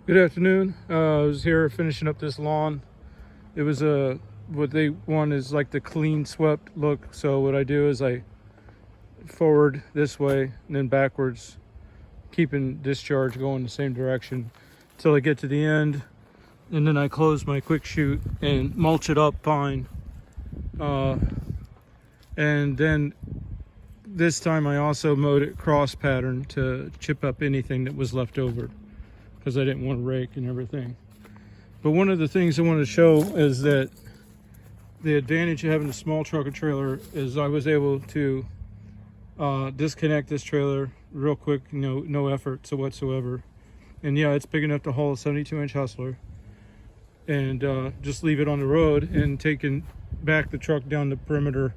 Good afternoon. I was here finishing up this lawn. It was what they want is like the clean swept look. So what I do is I forward this way and then backwards, keeping discharge going the same direction until I get to the end. And then I close my quick shoot and mulch it up fine. And then this time I also mowed it cross pattern to chip up anything that was left over, because I didn't want to rake and everything. But one of the things I wanted to show is that the advantage of having a small truck and trailer is I was able to disconnect this trailer real quick, no effort whatsoever. And yeah, it's big enough to haul a 72-inch Hustler, and just leave it on the road and taking back the truck down the perimeter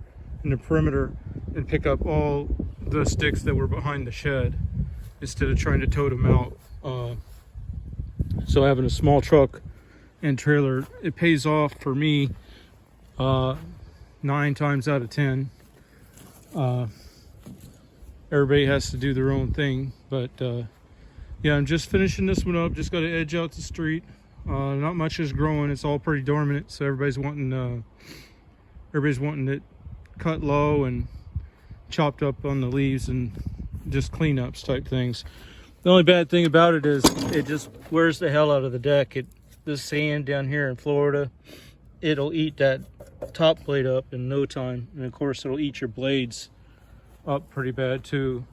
and pick up all the sticks that were behind the shed instead of trying to tote them out. So having a small truck and trailer, it pays off for me 9 times out of 10. Everybody has to do their own thing, but yeah, I'm just finishing this one up. Just got to edge out the street. Not much is growing. It's all pretty dormant, so everybody's wanting it cut low and chopped up on the leaves and just cleanups type things. The only bad thing about it is it just wears the hell out of the deck. This sand down here in Florida, it'll eat that top plate up in no time. And of course, it'll eat your blades up pretty bad too.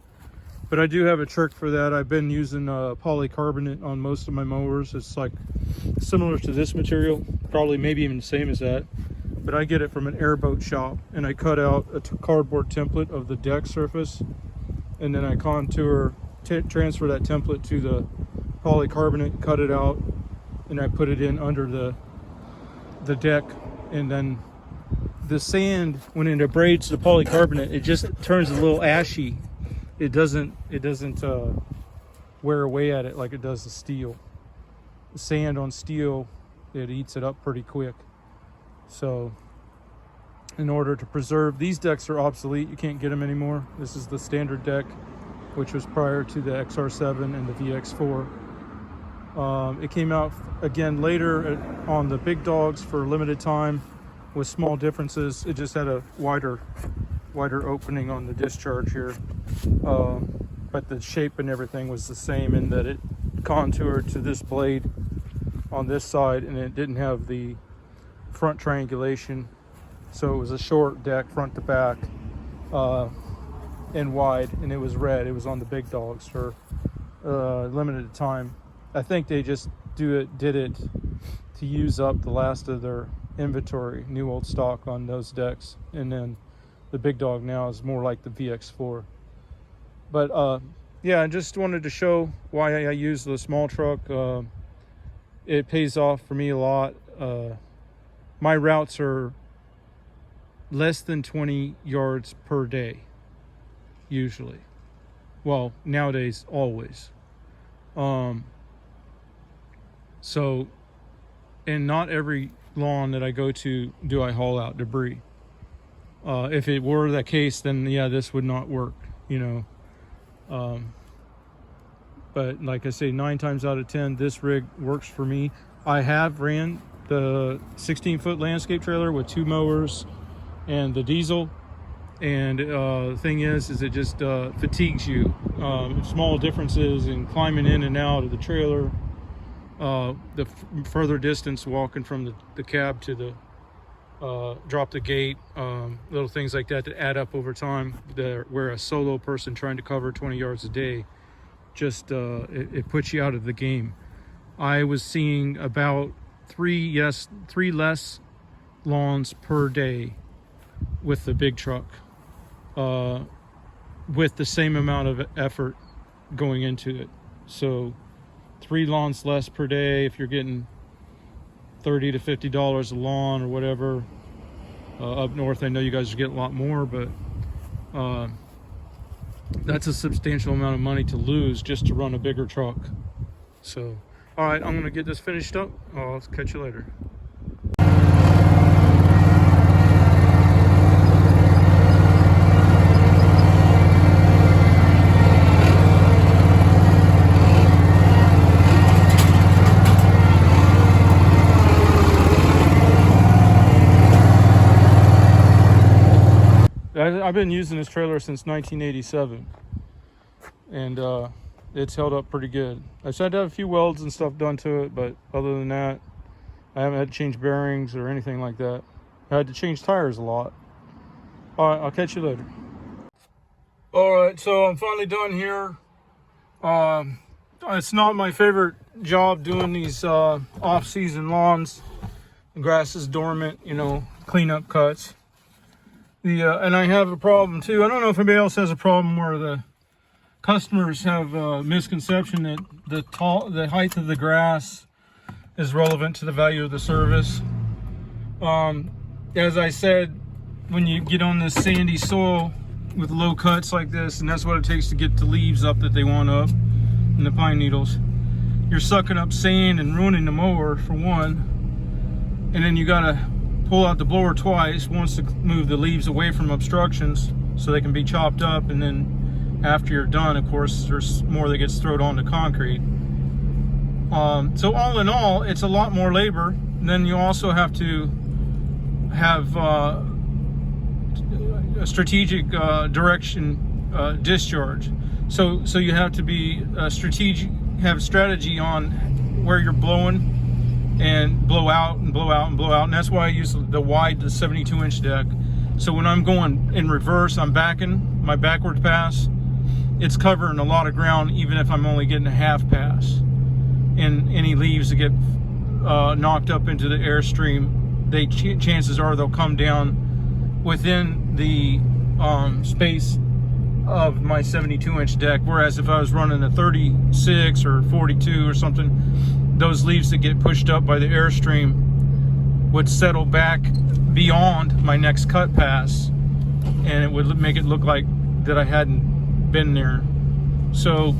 But I do have a trick for that. I've been using polycarbonate on most of my mowers. It's like similar to this material, probably maybe even the same as that. But I get it from an airboat shop, and I cut out a cardboard template of the deck surface, and then I transfer that template to the polycarbonate, cut it out, and I put it in under the deck. And then the sand, when it abrades the polycarbonate, it just turns a little ashy. It doesn't wear away at it like it does the steel. The sand on steel, it eats it up pretty quick. So in order to preserve, these decks are obsolete. You can't get them anymore. This is the standard deck, which was prior to the XR7 and the VX4. It came out again later on the big dogs for a limited time with small differences. It just had a wider opening on the discharge here. But the shape and everything was the same in that it contoured to this blade on this side, and it didn't have the front triangulation. So it was a short deck front to back and wide, and it was red. It was on the big dogs for limited time. I think they just did it to use up the last of their inventory, new old stock on those decks. And then the big dog now is more like the VX4. But yeah, I just wanted to show why I use the small truck. It pays off for me a lot. My routes are less than 20 yards per day, usually. Well, nowadays, always. So, and not every lawn that I go to do I haul out debris. If it were that case, then yeah, this would not work, But like I say, 9 times out of 10, this rig works for me. I have ran the 16-foot landscape trailer with 2 mowers and the diesel. And the thing is it just fatigues you. Small differences in climbing in and out of the trailer. The further distance walking from the cab to the drop the gate, little things like that add up over time, where a solo person trying to cover 20 yards a day just it puts you out of the game. I was seeing about 3 less lawns per day with the big truck, with the same amount of effort going into it. So 3 lawns less per day. If you're getting $30 to $50 a lawn or whatever, up north I know you guys are getting a lot more, but that's a substantial amount of money to lose just to run a bigger truck. So all right, I'm gonna get this finished up. I'll catch you later. I've been using this trailer since 1987, and it's held up pretty good. I've had to have a few welds and stuff done to it, but other than that, I haven't had to change bearings or anything like that. I had to change tires a lot. All right, I'll catch you later. All right, so I'm finally done here. It's not my favorite job doing these off-season lawns. The grass is dormant, you know, cleanup cuts. And I have a problem too. I don't know if anybody else has a problem where the customers have a misconception that the height of the grass is relevant to the value of the service. As I said, when you get on this sandy soil with low cuts like this, and that's what it takes to get the leaves up that they want up, and the pine needles, you're sucking up sand and ruining the mower for one, and then you gotta pull out the blower twice, once to move the leaves away from obstructions so they can be chopped up, and then after you're done, of course, there's more that gets thrown onto concrete. So all in all, it's a lot more labor. And then you also have to have a strategic direction discharge. So you have to be strategic, have a strategy on where you're blowing, and blow out and blow out and blow out. And that's why I use the 72-inch deck. So when I'm going in reverse, I'm backing my backward pass. It's covering a lot of ground, even if I'm only getting a half pass. And any leaves that get knocked up into the airstream, chances are they'll come down within the space of my 72-inch deck. Whereas if I was running a 36 or 42 or something, those leaves that get pushed up by the airstream would settle back beyond my next cut pass, and it would make it look like that I hadn't been there. So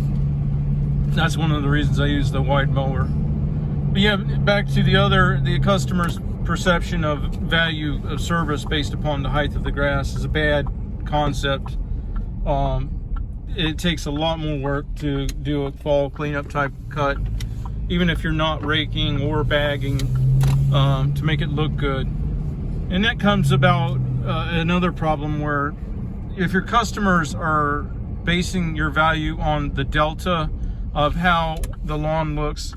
that's one of the reasons I use the wide mower. But yeah, back to the customer's perception of value of service based upon the height of the grass is a bad concept. It takes a lot more work to do a fall cleanup type cut, even if you're not raking or bagging, to make it look good. And that comes about another problem where if your customers are basing your value on the delta of how the lawn looks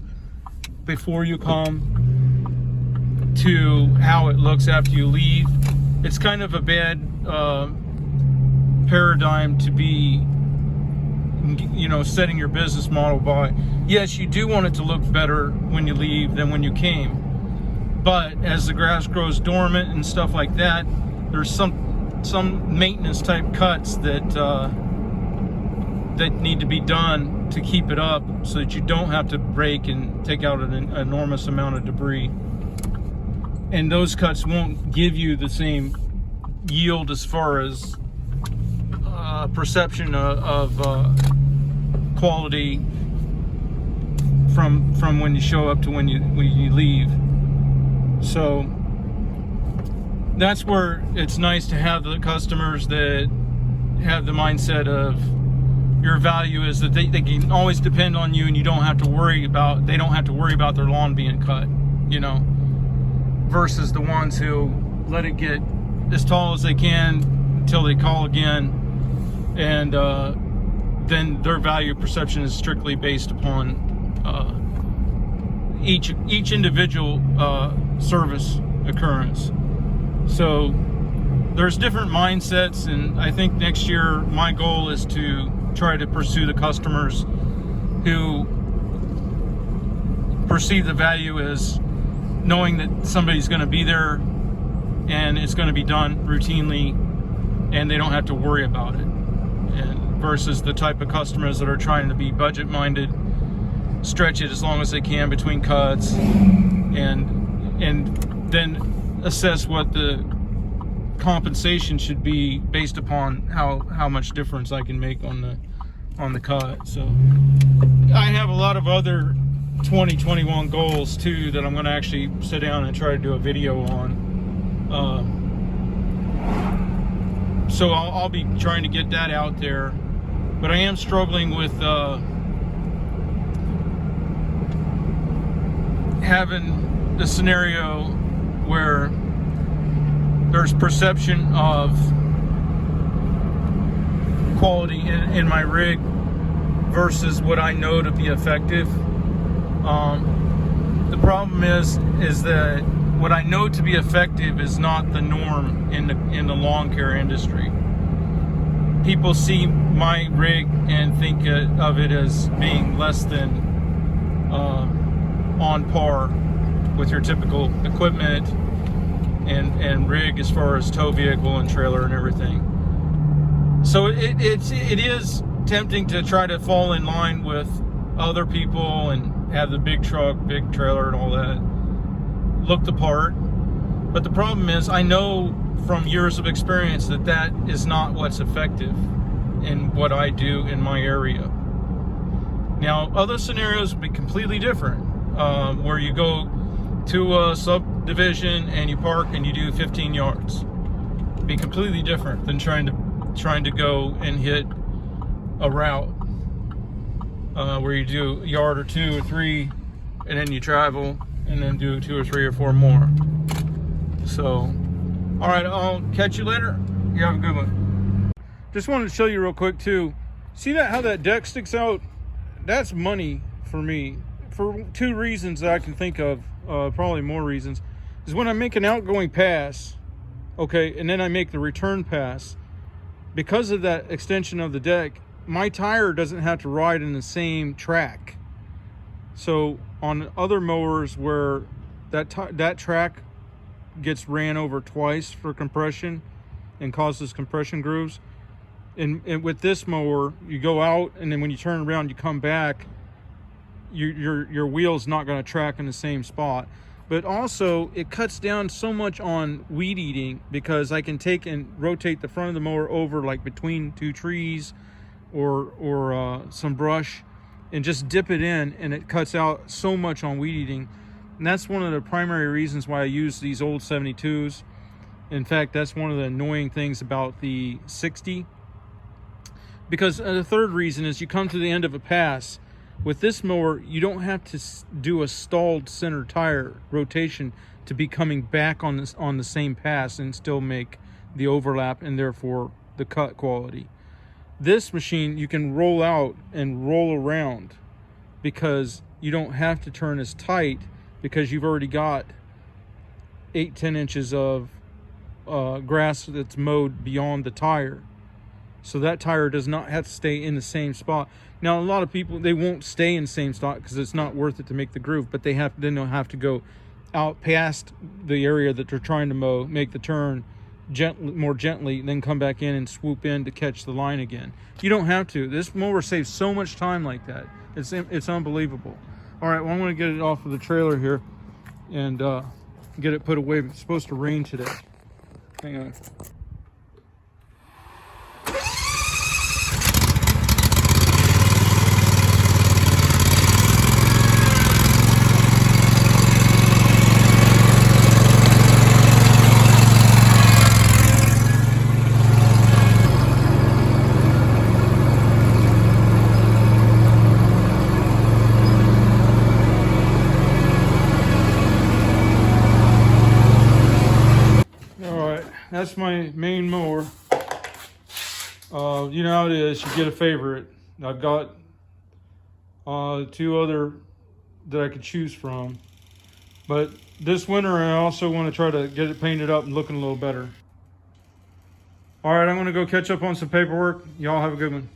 before you come to how it looks after you leave, it's kind of a bad paradigm to be, you know, setting your business model by. Yes, you do want it to look better when you leave than when you came, but as the grass grows dormant and stuff like that, there's some maintenance type cuts that that need to be done to keep it up, so that you don't have to rake and take out an enormous amount of debris. And those cuts won't give you the same yield as far as perception of quality from when you show up to when you leave. So that's where it's nice to have the customers that have the mindset of your value is that they can always depend on you, and they don't have to worry about their lawn being cut, you know, versus the ones who let it get as tall as they can until they call again, and then their value perception is strictly based upon each individual service occurrence. So there's different mindsets, and I think next year my goal is to try to pursue the customers who perceive the value as knowing that somebody's going to be there and it's going to be done routinely and they don't have to worry about it, and versus the type of customers that are trying to be budget minded, stretch it as long as they can between cuts, and then assess what the compensation should be based upon how much difference I can make on the cut. So I have a lot of other 2021 goals too that I'm going to actually sit down and try to do a video on. So I'll be trying to get that out there, but I am struggling with having the scenario where there's perception of quality in my rig versus what I know to be effective. The problem is that what I know to be effective is not the norm in the lawn care industry. People see my rig and think of it as being less than on par with your typical equipment and rig as far as tow vehicle and trailer and everything. So it is tempting to try to fall in line with other people and have the big truck, big trailer and all that, look the part. But the problem is, I know from years of experience that is not what's effective in what I do in my area. Now, other scenarios would be completely different, where you go to a subdivision and you park and you do 15 yards. It'd be completely different than trying to go and hit a route where you do a yard or 2 or 3 and then you travel and then do 2 or 3 or 4 more. So, all right, I'll catch you later. You have a good one. Just wanted to show you real quick too. See how that deck sticks out? That's money for me for 2 reasons that I can think of, probably more reasons. Is when I make an outgoing pass, okay, and then I make the return pass, because of that extension of the deck, my tire doesn't have to ride in the same track. So on other mowers where that track gets ran over twice for compression and causes compression grooves, and with this mower, you go out and then when you turn around, you come back, your wheel's not going to track in the same spot. But also it cuts down so much on weed eating, because I can take and rotate the front of the mower over like between 2 trees or some brush and just dip it in, and it cuts out so much on weed eating. And that's one of the primary reasons why I use these old 72s. In fact, that's one of the annoying things about the 60. Because the third reason is you come to the end of a pass. With this mower, you don't have to do a stalled center tire rotation to be coming back on the same pass and still make the overlap and therefore the cut quality. This machine, you can roll out and roll around because you don't have to turn as tight, because you've already got 8-10 inches of grass that's mowed beyond the tire. So that tire does not have to stay in the same spot. Now, a lot of people, they won't stay in the same spot because it's not worth it to make the groove, but then they'll have to go out past the area that they're trying to mow, make the turn more gently, then come back in and swoop in to catch the line again. You don't have to. This mower saves so much time like that. It's unbelievable. All right, well, I'm going to get it off of the trailer here and get it put away. It's supposed to rain today. Hang on. That's my main mower. You know how it is, you get a favorite. I've got 2 other that I could choose from. But this winter I also want to try to get it painted up and looking a little better. All right, I'm going to go catch up on some paperwork. Y'all have a good one.